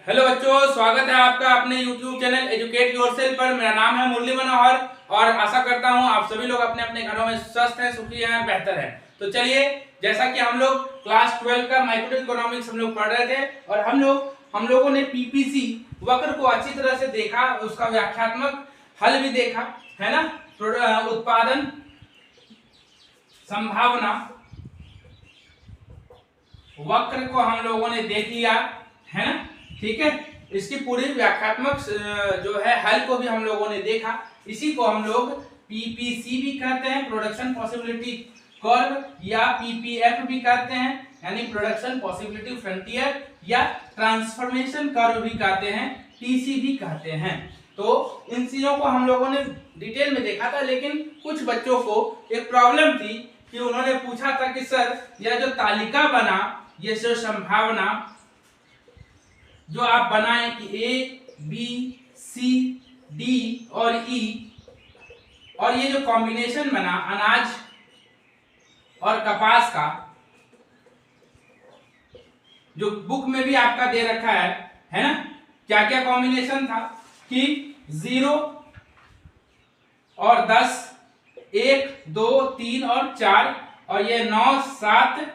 Hello बच्चों, स्वागत है आपका अपने YouTube चैनल एजुकेट योरसेल्फ पर। मेरा नाम है मुरली मनोहर और आशा करता हूं आप सभी लोग अपने अपने घरों में स्वस्थ हैं, सुखी हैं, बेहतर हैं। तो चलिए, जैसा कि हम लोग क्लास 12 का माइक्रो इकोनॉमिक्स हम लोग पढ़ रहे थे और हम लोगों ने पीपीसी वक्र को अच्छी तरह से देखा, उसका व्याख्यात्मक हल भी देखा, है ना। उत्पादन संभावना वक्र को हम लोगों ने देख लिया, है ना। ठीक है, इसकी पूरी व्याख्यात्मक जो है हल को भी हम लोगों ने देखा। इसी को हम लोग पीपीसी भी कहते हैं, प्रोडक्शन पॉसिबिलिटी कर्व, या पीपीएफ भी कहते हैं, यानी प्रोडक्शन पॉसिबिलिटी फ्रंटियर, या ट्रांसफॉर्मेशन कर्व भी कहते हैं, टीसी भी कहते हैं। तो इन चीजों को हम लोगों ने डिटेल में देखा था, लेकिन कुछ बच्चों को एक प्रॉब्लम थी कि उन्होंने पूछा था कि सर, यह जो तालिका बना, ये जो संभावना जो आप बनाए कि ए बी सी डी और ई, और ये जो कॉम्बिनेशन बना अनाज और कपास का, जो बुक में भी आपका दे रखा है ना। क्या क्या कॉम्बिनेशन था कि 0 और 10, 1 2 3 और 4, और ये 9 7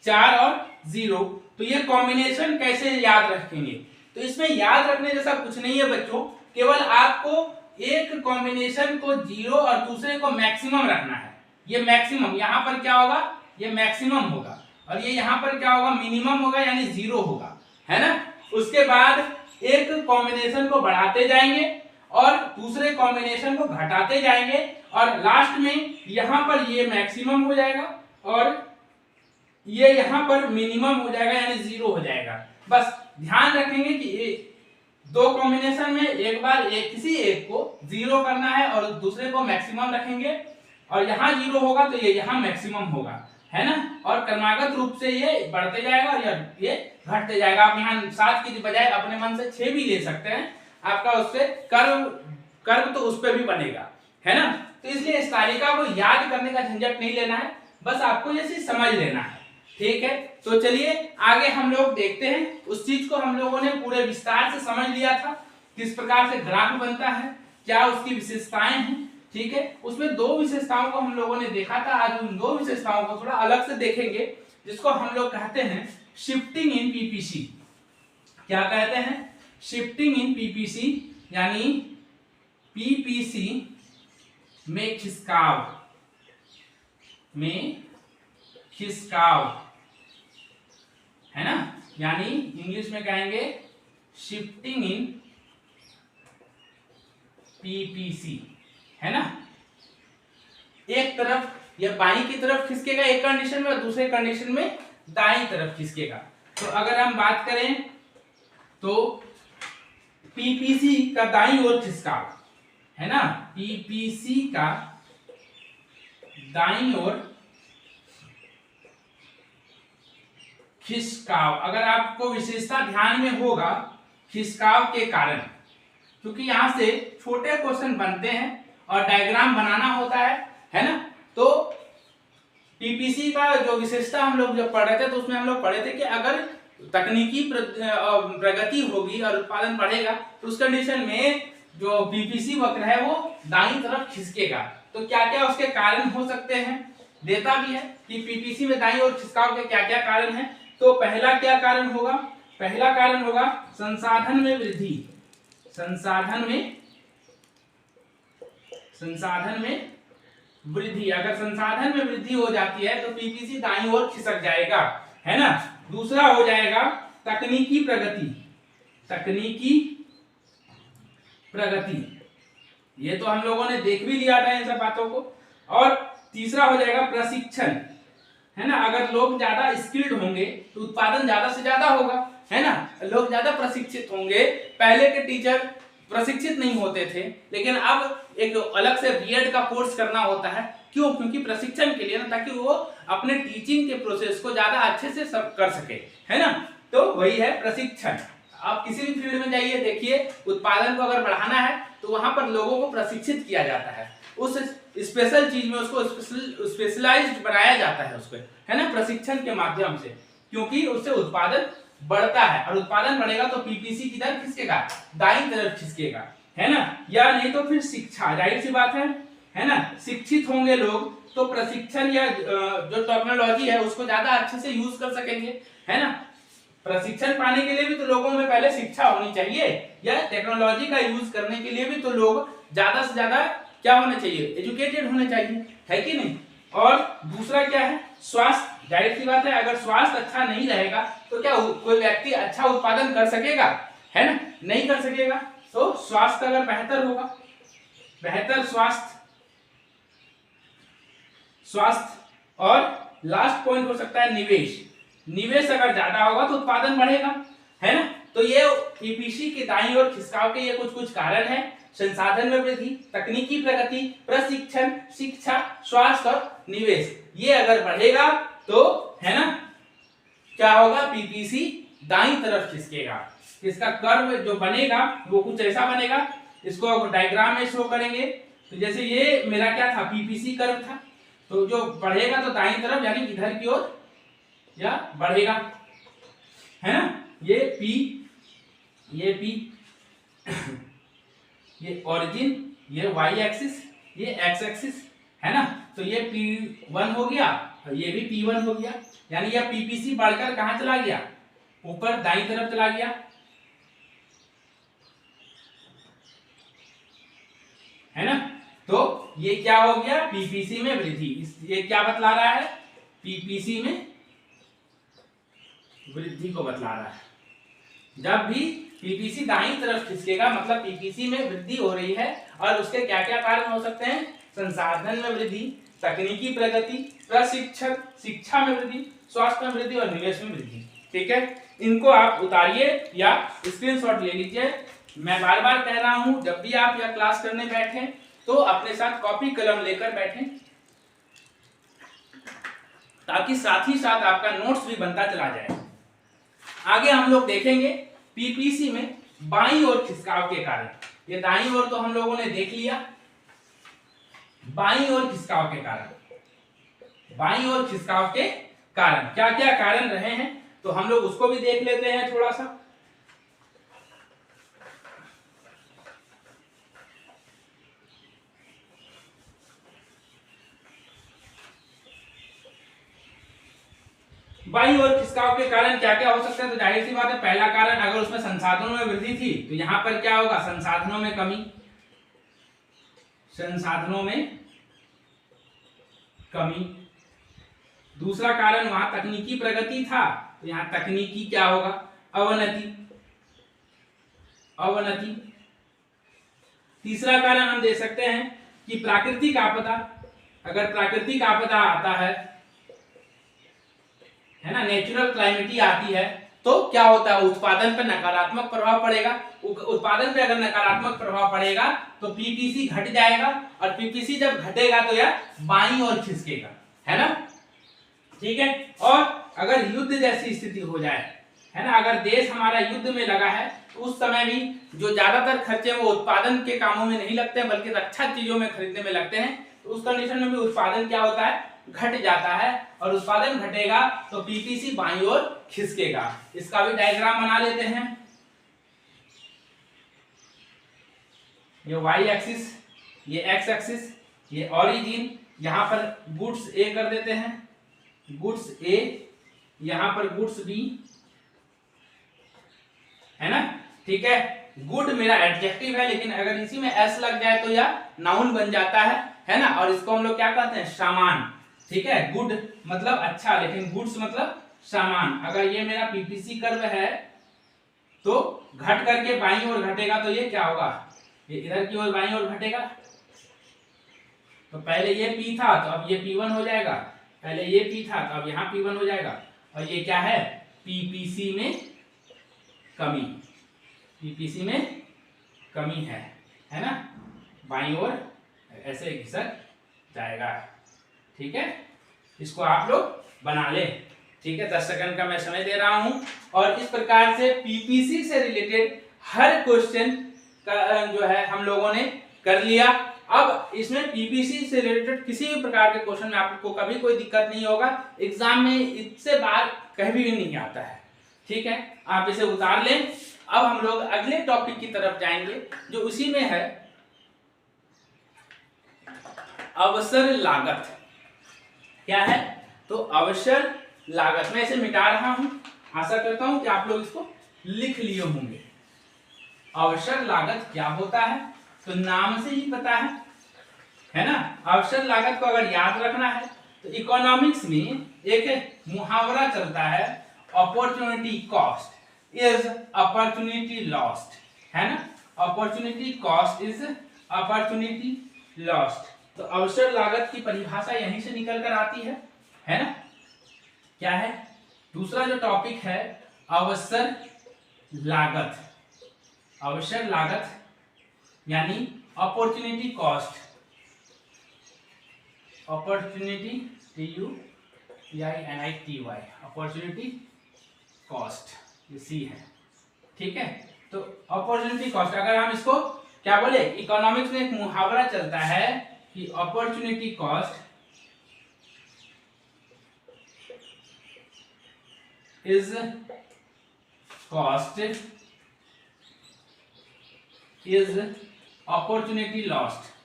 4 और 0। तो ये कॉम्बिनेशन कैसे याद रखेंगे? तो इसमें याद रखने जैसा कुछ नहीं है बच्चों, केवल आपको एक कॉम्बिनेशन को 0 और दूसरे को मैक्सिमम रखना है। ये मैक्सिमम यहाँ पर क्या होगा, ये मैक्सिमम होगा, और ये यहाँ पर क्या होगा, मिनिमम होगा, यानी 0 होगा, है ना। उसके बाद एक कॉम्बिनेशन को बढ़ाते जाएंगे और दूसरे कॉम्बिनेशन को घटाते जाएंगे, और लास्ट में यहाँ पर ये मैक्सिमम हो जाएगा और ये यहाँ पर मिनिमम हो जाएगा, यानी 0 हो जाएगा। बस ध्यान रखेंगे कि ये दो कॉम्बिनेशन में एक बार किसी एक को 0 करना है और दूसरे को मैक्सिमम रखेंगे, और यहाँ 0 होगा तो ये यहाँ मैक्सिमम होगा, है ना। और क्रमागत रूप से ये बढ़ते जाएगा और ये घटते जाएगा। आप यहाँ 7 की बजाय अपने मन से 6 भी ले सकते हैं, आपका उससे कर्व तो उस पर भी बनेगा, है ना। तो इसलिए इस तालिका को याद करने का झंझट नहीं लेना है, बस आपको ये चीज समझ लेना है, ठीक है। तो चलिए आगे हम लोग देखते हैं। उस चीज को हम लोगों ने पूरे विस्तार से समझ लिया था, किस प्रकार से ग्राफ बनता है, क्या उसकी विशेषताएं हैं, ठीक है। उसमें 2 विशेषताओं को हम लोगों ने देखा था। आज उन 2 विशेषताओं को थोड़ा अलग से देखेंगे, जिसको हम लोग कहते हैं शिफ्टिंग इन पीपीसी। क्या कहते हैं? शिफ्टिंग इन पीपीसी, यानी पीपीसी में खिसकाव, है ना। यानी इंग्लिश में कहेंगे शिफ्टिंग इन पीपीसी, है ना। एक तरफ या बाईं की तरफ खिसकेगा एक कंडीशन में, और दूसरे कंडीशन में दाईं तरफ खिसकेगा। तो अगर हम बात करें तो पीपीसी का दाईं ओर खिसकाव, है ना, पीपीसी का दाईं ओर खिसकाव। अगर आपको विशेषता ध्यान में होगा खिसकाव के कारण, क्योंकि यहां से छोटे क्वेश्चन बनते हैं और डायग्राम बनाना होता है ना। तो पीपीसी का जो विशेषता हम लोग जब पढ़ रहे थे, तो उसमें हम लोग पढ़े थे कि अगर तकनीकी प्रगति होगी और उत्पादन बढ़ेगा, तो उस कंडीशन में जो पीपीसी वक्र है वो दाईं तरफ खिसकेगा। तो क्या क्या उसके कारण हो सकते हैं, देता भी है कि पीपीसी में दाईं ओर खिसकाव के क्या क्या कारण है। तो पहला क्या कारण होगा? पहला कारण होगा संसाधन में वृद्धि। संसाधन में वृद्धि, अगर संसाधन में वृद्धि हो जाती है तो पीपीसी दाईं ओर खिसक जाएगा, है ना। दूसरा हो जाएगा तकनीकी प्रगति, ये तो हम लोगों ने देख भी लिया था इन सब बातों को। और तीसरा हो जाएगा प्रशिक्षण, है ना। अगर लोग ज्यादा स्किल्ड होंगे तो उत्पादन ज्यादा से ज्यादा होगा, है ना। लोग ज्यादा प्रशिक्षित होंगे। पहले के टीचर प्रशिक्षित नहीं होते थे, लेकिन अब एक अलग से बीएड का कोर्स करना होता है। क्यों? क्योंकि प्रशिक्षण के लिए ना, ताकि वो अपने टीचिंग के प्रोसेस को ज्यादा अच्छे से सब कर सके, है ना। तो वही है प्रशिक्षण। आप किसी भी फील्ड में जाइए, देखिए उत्पादन को अगर बढ़ाना है तो वहां पर लोगों को प्रशिक्षित किया जाता है, उस स्पेशल चीज में उसको स्पेशलाइज्ड बनाया जाता है उसको, है ना, प्रशिक्षण के माध्यम से, क्योंकि उससे उत्पादन बढ़ता है और उत्पादन बढ़ेगा तो पीपीसी की दर खिसकेगा, दाईं तरफ खिसकेगा, है ना। या नहीं तो फिर शिक्षा, जाहिर सी बात है ना। शिक्षित होंगे लोग तो प्रशिक्षण या जो टेक्नोलॉजी है उसको ज्यादा अच्छे से यूज कर सकेंगे, है ना। प्रशिक्षण पाने के लिए भी तो लोगों में पहले शिक्षा होनी चाहिए, या टेक्नोलॉजी का यूज करने के लिए भी तो लोग ज्यादा से ज्यादा क्या होना चाहिए, एजुकेटेड होने चाहिए, है कि नहीं। और दूसरा क्या है, स्वास्थ्य। जाहिर सी बात है अगर स्वास्थ्य अच्छा नहीं रहेगा तो क्या कोई व्यक्ति अच्छा उत्पादन कर सकेगा, है ना, नहीं कर सकेगा। तो स्वास्थ्य अगर बेहतर होगा, बेहतर स्वास्थ्य और लास्ट पॉइंट हो सकता है निवेश। निवेश अगर ज्यादा होगा तो उत्पादन बढ़ेगा, है ना। तो ये पीपीसी के दाईं ओर खिसकाव के ये कुछ कारण है। संसाधन में वृद्धि, तकनीकी प्रगति, प्रशिक्षण, शिक्षा, स्वास्थ्य और निवेश, ये अगर बढ़ेगा तो, है ना, क्या होगा, पीपीसी दाईं तरफ खिसकेगा। इसका कर्व जो बनेगा वो कुछ ऐसा बनेगा, इसको डायग्राम में शो करेंगे। तो जैसे ये मेरा क्या था, पीपीसी कर्व था, तो जो बढ़ेगा तो दाईं तरफ यानी इधर की ओर या बढ़ेगा, है ना। ये P, ये ओरिजिन, ये y एक्सिस, ये x एक्सिस, है ना। तो ये P1 हो गया और ये भी P1 हो गया, यानी यह पीपीसी बढ़कर कहां चला गया, ऊपर दाईं तरफ चला गया, है ना। तो ये क्या हो गया, पीपीसी में वृद्धि। ये क्या बतला रहा है, पीपीसी में वृद्धि को बतला रहा है। जब भी पीपीसी दाईं तरफ खिसकेगा मतलब पीपीसी में वृद्धि हो रही है। और उसके क्या क्या कारण हो सकते हैं, संसाधन में वृद्धि, तकनीकी प्रगति, प्रशिक्षण, शिक्षा में वृद्धि, स्वास्थ्य में वृद्धि और निवेश में वृद्धि। ठीक है, इनको आप उतारिए या स्क्रीनशॉट ले लीजिए। मैं बार बार कह रहा हूं, जब भी आप यह क्लास करने बैठे तो अपने साथ कॉपी कलम लेकर बैठें, ताकि साथ ही साथ आपका नोट्स भी बनता चला जाए। आगे हम लोग देखेंगे पीपीसी में बाईं ओर खिसकाव के कारण। ये दाईं ओर तो हम लोगों ने देख लिया, बाईं ओर खिसकाव के कारण, बाईं ओर खिसकाव के कारण क्या क्या कारण रहे हैं तो हम लोग उसको भी देख लेते हैं थोड़ा सा। बाईं ओर खिसकाव के कारण क्या क्या हो सकते हैं, तो जाहिर सी बात है पहला कारण, अगर उसमें संसाधनों में वृद्धि थी तो यहां पर क्या होगा, संसाधनों में कमी, संसाधनों में कमी। दूसरा कारण वहां तकनीकी प्रगति था तो यहां तकनीकी क्या होगा, अवनति, अवनति। तीसरा कारण हम दे सकते हैं कि प्राकृतिक आपदा, अगर प्राकृतिक आपदा आता है ना, नेचुरल क्लाइमेटी आती है तो क्या होता है, उत्पादन पर नकारात्मक प्रभाव पड़ेगा। उत्पादन पे अगर नकारात्मक प्रभाव पड़ेगा तो पीपीसी घट जाएगा, और पीपीसी जब घटेगा तो यह बाईं ओर खिसकेगा, है ना। ठीक है, और अगर युद्ध जैसी स्थिति हो जाए, है ना, अगर देश हमारा युद्ध में लगा है तो उस समय भी जो ज्यादातर खर्चे वो उत्पादन के कामों में नहीं लगते हैं बल्कि रक्षा चीजों में खरीदने में लगते हैं, तो उस कंडीशन में भी उत्पादन क्या होता है, घट जाता है, और उत्पादन घटेगा तो पीपीसी बाईं ओर खिसकेगा। इसका भी डायग्राम बना लेते हैं। ये y एक्सिस, ये x एक्सिस, ये ओरिजिन, यहां पर गुड्स A कर देते हैं, गुड्स A, यहां पर गुड्स B, है ना। ठीक है, गुड मेरा एडजेक्टिव है, लेकिन अगर इसी में s लग जाए तो यह नाउन बन जाता है ना। और इसको हम लोग क्या कहते हैं, सामान। ठीक है, गुड मतलब अच्छा, लेकिन गुड्स मतलब सामान। अगर ये मेरा पीपीसी कर्व है तो घट करके बाईं ओर घटेगा तो ये क्या होगा, ये इधर की ओर बाईं ओर घटेगा। तो पहले ये P था तो अब ये P1 हो जाएगा, पहले ये P था तो अब यहाँ P1 हो जाएगा। और ये क्या है, पीपीसी में कमी, पीपीसी में कमी है ना, बाईं ओर ऐसे घिसक जाएगा। ठीक है, इसको आप लोग बना ले। ठीक है, 10 सेकंड का मैं समय दे रहा हूं। और इस प्रकार से पीपीसी से रिलेटेड हर क्वेश्चन का जो है हम लोगों ने कर लिया। अब इसमें पीपीसी से रिलेटेड किसी भी प्रकार के क्वेश्चन में आपको कभी कोई दिक्कत नहीं होगा, एग्जाम में इससे बाहर कभी भी नहीं आता है। ठीक है, आप इसे उतार लें। अब हम लोग अगले टॉपिक की तरफ जाएंगे जो उसी में है अवसर लागत। क्या है? तो अवसर लागत। मैं इसे मिटा रहा हूं, आशा करता हूं कि आप लोग इसको लिख लिए होंगे। अवसर लागत क्या होता है? तो नाम से ही पता है ना। अवसर लागत को अगर याद रखना है तो इकोनॉमिक्स में एक मुहावरा चलता है, opportunity cost is opportunity lost, है ना। Opportunity cost is opportunity lost. तो अवसर लागत की परिभाषा यहीं से निकल कर आती है ना। क्या है? दूसरा जो टॉपिक है अवसर लागत। अवसर लागत यानी opportunity cost, opportunity TUNITY, opportunity cost, ये सी है, ठीक है। तो अपॉर्चुनिटी कॉस्ट, अगर हम इसको क्या बोले, इकोनॉमिक्स में एक मुहावरा चलता है कि opportunity cost is cost is opportunity lost.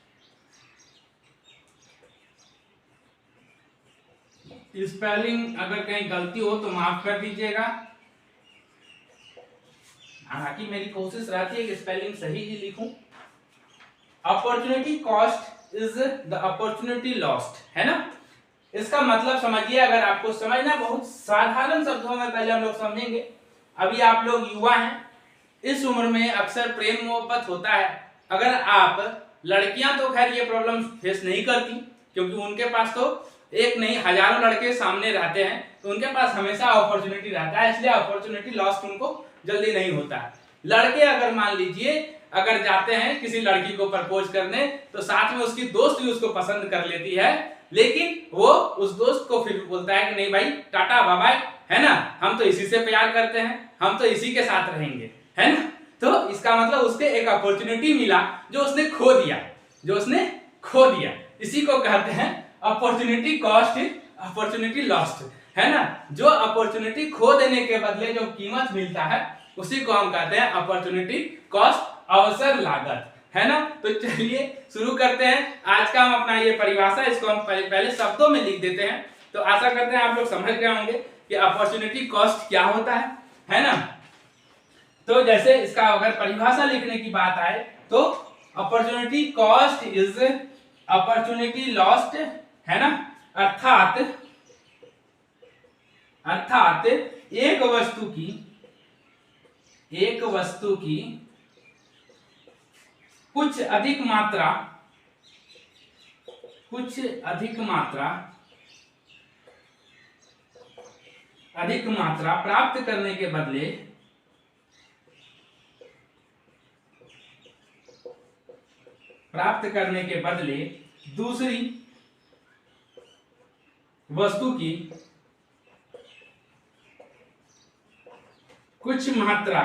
Spelling अगर कहीं गलती हो तो माफ कर दीजिएगा, हालांकि मेरी कोशिश रहती है कि स्पेलिंग सही ही लिखूं। Opportunity cost is the opportunity lost, है ना। इसका मतलब समझिए, अगर आपको समझना बहुत साधारण शब्दों में पहले हम लोग समझेंगे। अभी आप लोग युवा हैं, इस उम्र में अक्सर प्रेम मोहब्बत होता है। अगर आप लड़कियां तो खैर ये प्रॉब्लम फेस नहीं करती, क्योंकि उनके पास तो एक नहीं हजारों लड़के सामने रहते हैं, तो उनके पास हमेशा अपॉर्चुनिटी रहता है, इसलिए अपॉर्चुनिटी लॉस्ट उनको जल्दी नहीं होता है। लड़के अगर मान लीजिए अगर जाते हैं किसी लड़की को प्रपोज करने, तो साथ में उसकी दोस्त भी उसको पसंद कर लेती है, लेकिन वो उस दोस्त को फिर बोलता है कि नहीं भाई टाटा बाय बाय, है ना, हम तो इसी से प्यार करते हैं, हम तो इसी के साथ रहेंगे, है ना। तो इसका मतलब उसके एक अपॉर्चुनिटी मिला जो उसने खो दिया, जो उसने खो दिया। इसी को कहते हैं अपॉर्चुनिटी कॉस्ट, अपॉर्चुनिटी लॉस्ट, है ना। जो अपॉर्चुनिटी खो देने के बदले जो कीमत मिलता है उसी को हम कहते हैं अपॉर्चुनिटी कॉस्ट, अवसर लागत, है ना। तो चलिए शुरू करते हैं आज का हम अपना ये परिभाषा, इसको हम पहले शब्दों में लिख देते हैं। तो आशा करते हैं आप लोग समझ गए होंगे कि अपॉर्चुनिटी कॉस्ट क्या होता है ना। तो जैसे इसका अगर परिभाषा लिखने की बात आए तो opportunity cost is opportunity lost, है ना। अर्थात एक वस्तु की कुछ अधिक मात्रा प्राप्त करने के बदले दूसरी वस्तु की कुछ मात्रा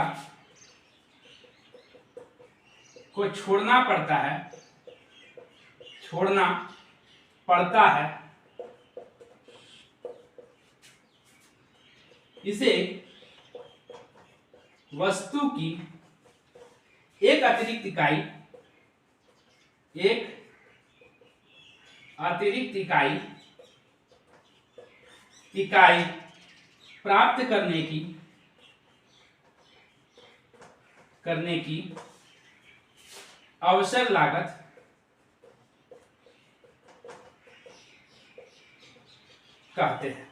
को छोड़ना पड़ता है, इसे वस्तु की एक अतिरिक्त इकाई प्राप्त करने की अवसर लागत कहते हैं,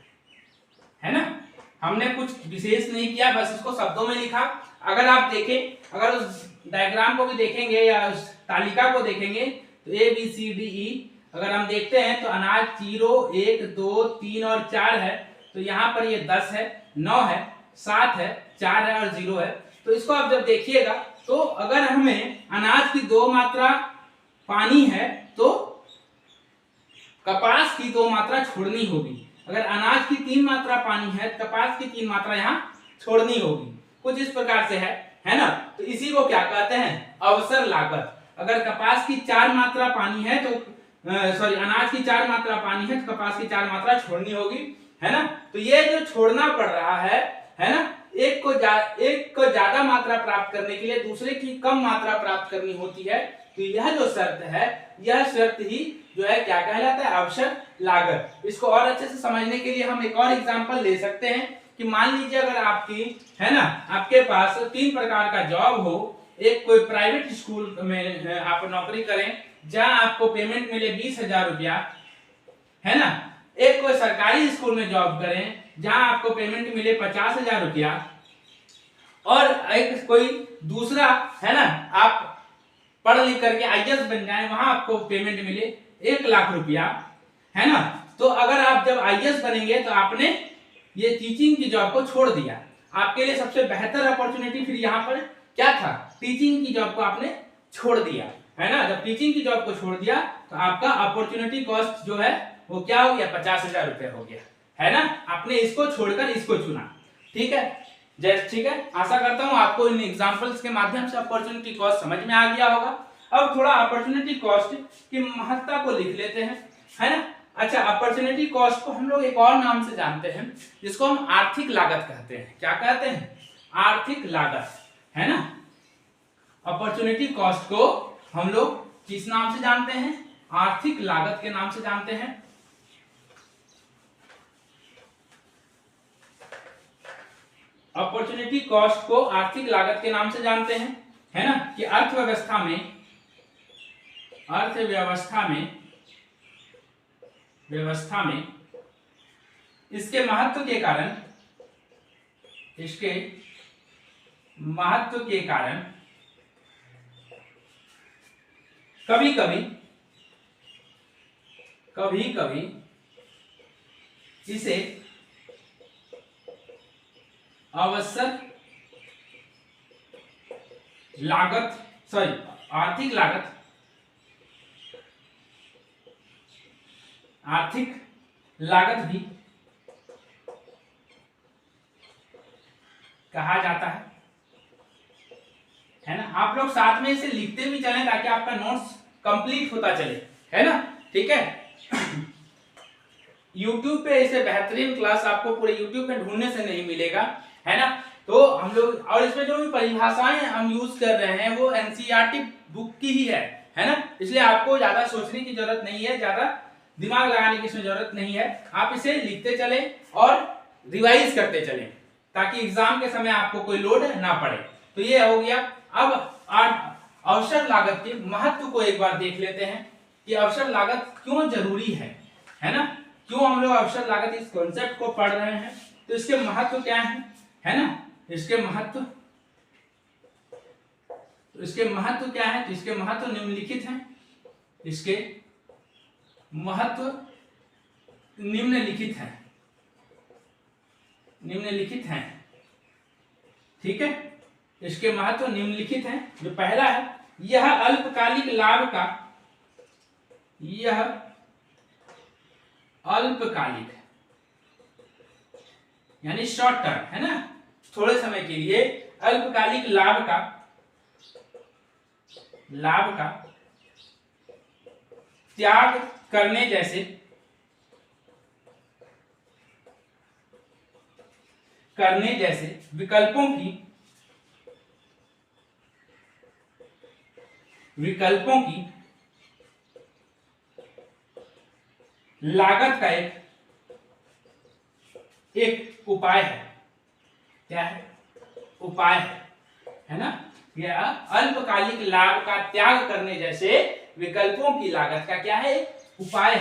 है ना। हमने कुछ विशेष नहीं किया, बस इसको शब्दों में लिखा। अगर आप देखें, अगर उस डायग्राम को भी देखेंगे या उस तालिका को देखेंगे तो ABCDE अगर हम देखते हैं तो अनाज 0 1 2 3 और 4 है, तो यहाँ पर ये 10 है, 9 है, 7 है, 4 है और 0 है। तो इसको आप जब देखिएगा तो अगर हमें अनाज की 2 मात्रा पानी है तो कपास की 2 मात्रा छोड़नी होगी। अगर अनाज की 3 मात्रा पानी है तो कपास की 3 मात्रा यहाँ छोड़नी होगी। कुछ इस प्रकार से है ना। तो इसी को क्या कहते हैं, अवसर लागत। अगर कपास की 4 मात्रा पानी है तो अनाज की 4 मात्रा पानी है तो कपास की 4 मात्रा छोड़नी होगी, है ना। तो ये जो छोड़ना पड़ रहा है ना, एक को ज्यादा मात्रा प्राप्त करने के लिए दूसरे की कम मात्रा प्राप्त करनी होती है। तो यह जो शर्त है, यह शर्त ही जो है क्या कहलाता है, अवसर लागत। इसको और अच्छे से समझने के लिए हम एक और एग्जांपल ले सकते हैं कि मान लीजिए अगर आपकी है ना, आपके पास 3 प्रकार का जॉब हो। एक कोई प्राइवेट स्कूल में आप नौकरी करें जहां आपको पेमेंट मिले 20,000 रुपया, है ना। एक कोई सरकारी स्कूल में जॉब करें जहां आपको पेमेंट मिले 50,000 रुपया, और एक कोई दूसरा है ना, आप पढ़ लिख करके आईएएस बन जाए, वहां आपको पेमेंट मिले 1 लाख रुपया, है ना। तो अगर आप जब आईएएस बनेंगे तो आपने ये टीचिंग की जॉब को छोड़ दिया। आपके लिए सबसे बेहतर अपॉर्चुनिटी फिर यहाँ पर क्या था, टीचिंग की जॉब को आपने छोड़ दिया, है ना। जब टीचिंग की जॉब को छोड़ दिया तो आपका अपॉर्चुनिटी कॉस्ट जो है वो क्या हो गया, 50,000 रुपया हो गया, है ना। आपने इसको छोड़कर इसको चुना, ठीक है। ठीक है, आशा करता हूं आपको इन एग्जांपल्स के माध्यम से अपॉर्चुनिटी कॉस्ट समझ में आ गया होगा। अब थोड़ा अपॉर्चुनिटी कॉस्ट की महत्ता को लिख लेते हैं, है ना। अच्छा, अपॉर्चुनिटी कॉस्ट को हम लोग एक और नाम से जानते हैं जिसको हम आर्थिक लागत कहते हैं। क्या कहते हैं, आर्थिक लागत, है ना। अपॉर्चुनिटी कॉस्ट को हम लोग किस नाम से जानते हैं, आर्थिक लागत के नाम से जानते हैं। अपॉर्चुनिटी कॉस्ट को आर्थिक लागत के नाम से जानते हैं, है ना, कि अर्थव्यवस्था में इसके महत्व के कारण कभी कभी इसे आवश्यक लागत आर्थिक लागत भी कहा जाता है ना। आप लोग साथ में इसे लिखते भी चलें ताकि आपका नोट्स कंप्लीट होता चले, है ना, ठीक है। YouTube पे इसे बेहतरीन क्लास आपको पूरे YouTube पे ढूंढने से नहीं मिलेगा, है ना। तो हम लोग, और इसमें जो भी परिभाषाएं हम यूज कर रहे हैं वो एनसीईआरटी बुक की ही है ना। इसलिए आपको ज्यादा सोचने की जरूरत नहीं है, ज्यादा दिमाग लगाने की इसमें जरूरत नहीं है। आप इसे लिखते चलें और रिवाइज करते चलें ताकि एग्जाम के समय आपको कोई लोड ना पड़े। तो ये हो गया। अब अवसर लागत के महत्व को एक बार देख लेते हैं कि अवसर लागत क्यों जरूरी है ना। क्यों हम लोग अवसर लागत इस कॉन्सेप्ट को पढ़ रहे हैं, तो इसके महत्व क्या है ना। इसके महत्व क्या है, तो इसके महत्व निम्नलिखित हैं। इसके महत्व निम्नलिखित हैं, ठीक है। इसके महत्व निम्नलिखित हैं। जो पहला है, यह अल्पकालिक लाभ का, यह अल्पकालिक यानी शॉर्ट टर्म, है ना, थोड़े समय के लिए अल्पकालिक लाभ का त्याग करने जैसे विकल्पों की लागत का एक उपाय है। क्या है, उपाय है ना। यह अल्पकालिक लाभ का त्याग करने जैसे विकल्पों की लागत का क्या है, एक उपाय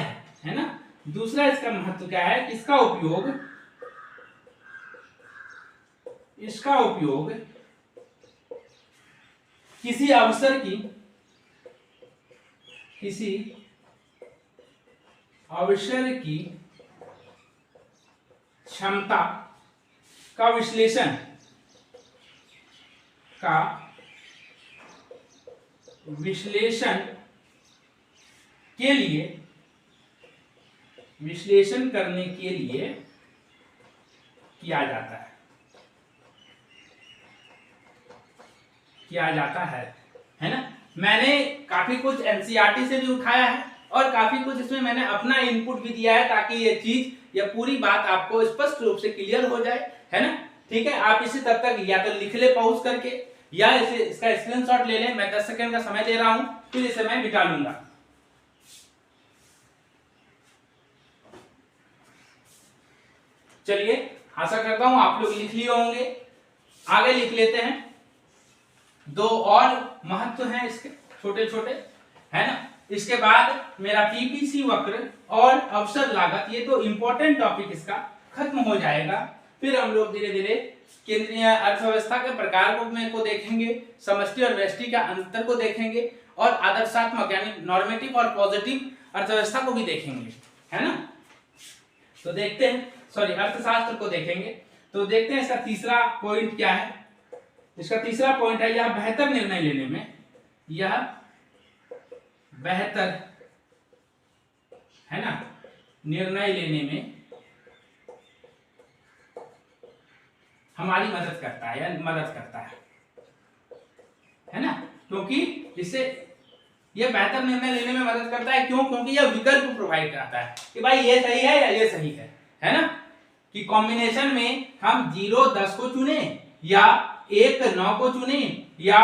है ना। दूसरा इसका महत्व क्या है, इसका उपयोग किसी अवसर की क्षमता का विश्लेषण करने के लिए किया जाता है ना। मैंने काफी कुछ एनसीईआरटी से भी उठाया है और काफी कुछ इसमें मैंने अपना इनपुट भी दिया है ताकि ये चीज, ये पूरी बात आपको स्पष्ट रूप से क्लियर हो जाए, है ना। ठीक है, आप इसे तब तक या तो लिख ले पॉज करके या इसे इसका स्क्रीनशॉट ले लें। मैं 10 सेकंड का समय दे रहा हूं, फिर इसे मैं मिटा लूंगा। चलिए, आशा करता हूं आप लोग लिख लिए होंगे। आगे लिख लेते हैं। दो और महत्व हैं इसके छोटे छोटे, है ना। इसके बाद मेरा पीपीसी वक्र और अवसर लागत, ये तो इंपॉर्टेंट टॉपिक इसका खत्म हो जाएगा। फिर हम लोग धीरे धीरे केंद्रीय अर्थव्यवस्था के प्रकार को देखेंगे, समष्टि और व्यष्टि का अंतर को देखेंगे और आदर्शात्मक यानी नॉर्मेटिव और पॉजिटिव अर्थव्यवस्था को भी देखेंगे, है ना। तो देखते हैं, सॉरी, अर्थशास्त्र को देखेंगे। तो देखते हैं इसका तीसरा पॉइंट क्या है। इसका तीसरा पॉइंट है यह बेहतर निर्णय लेने में, यह बेहतर, है ना, निर्णय लेने में हमारी मदद करता है या मदद करता है ना। क्योंकि इससे यह बेहतर निर्णय लेने में मदद करता है। क्यों? क्योंकि यह विकल्प प्रोवाइड करता है कि भाई ये सही है या ये सही है ना। कि कॉम्बिनेशन में हम 0 10 को चुने या 1 9 को चुने या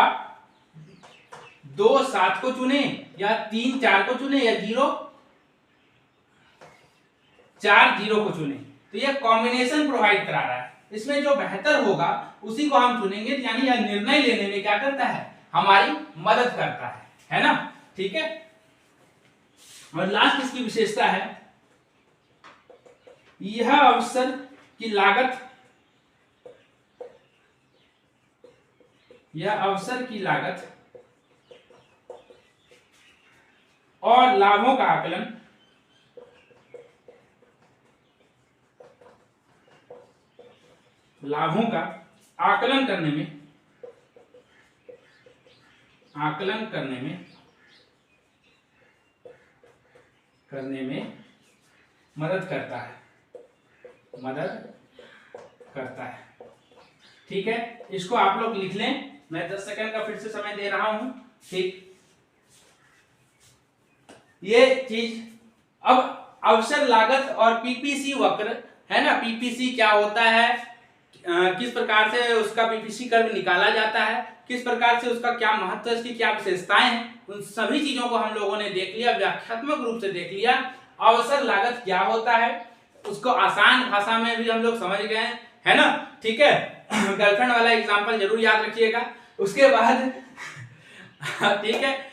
2 7 को चुने या 3 4 को चुने या 0 4 0 को चुने, तो यह कॉम्बिनेशन प्रोवाइड करा रहा है। इसमें जो बेहतर होगा उसी को हम चुनेंगे, यानी यह निर्णय लेने में क्या करता है, हमारी मदद करता है ना। ठीक है। और लास्ट इसकी विशेषता है, यह अवसर की लागत, यह अवसर की लागत और लाभों का आकलन, लाभों का आकलन करने में मदद करता है। ठीक है, इसको आप लोग लिख लें। मैं 10 सेकंड का फिर से समय दे रहा हूं। ठीक, ये चीज। अब अवसर लागत और पीपीसी वक्र, है ना। पीपीसी क्या होता है, किस प्रकार से उसका पीपीसी कर्व निकाला जाता है, किस प्रकार से उसका क्या महत्व है, इसकी क्या विशेषताएं हैं, उन सभी चीजों को हम लोगों ने देख लिया, व्याख्यात्मक रूप से देख लिया। अवसर लागत क्या होता है उसको आसान भाषा में भी हम लोग समझ गए, है ना। ठीक है, गर्लफ्रेंड वाला एग्जांपल जरूर याद रखिएगा। उसके बाद ठीक है,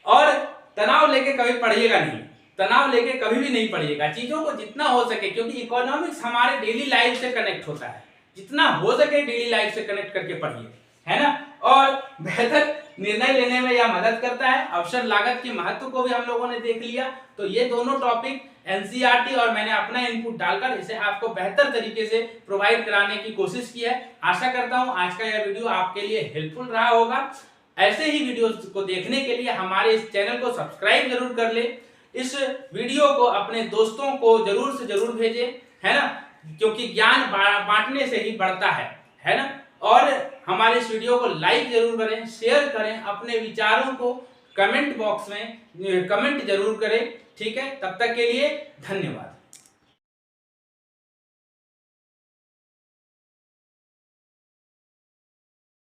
और तनाव लेके कभी पढ़िएगा नहीं, तनाव लेके कभी भी नहीं पढ़िएगा। चीजों को जितना हो सके, क्योंकि इकोनॉमिक्स हमारे डेली लाइफ से कनेक्ट होता है, जितना हो सके डेली लाइफ से कनेक्ट करके पढ़िए, है ना। और बेहतर निर्णय लेने में यह मदद करता है। अवसर लागत के महत्व को भी हम लोगों ने देख लिया। तो ये दोनों टॉपिक एनसीईआरटी और मैंने अपना इनपुट डालकर इसे आपको बेहतर तरीके से प्रोवाइड कराने की कोशिश की है। आशा करता हूं आज का यह वीडियो आपके लिए हेल्पफुल रहा होगा। ऐसे ही वीडियोस को देखने के लिए हमारे इस चैनल को सब्सक्राइब जरूर कर ले। इस वीडियो को अपने दोस्तों को जरूर से जरूर भेजें, है ना, क्योंकि ज्ञान बांटने से ही बढ़ता है ना। और हमारे इस वीडियो को लाइक जरूर करें, शेयर करें, अपने विचारों को कमेंट बॉक्स में कमेंट जरूर करें। ठीक है, तब तक के लिए धन्यवाद।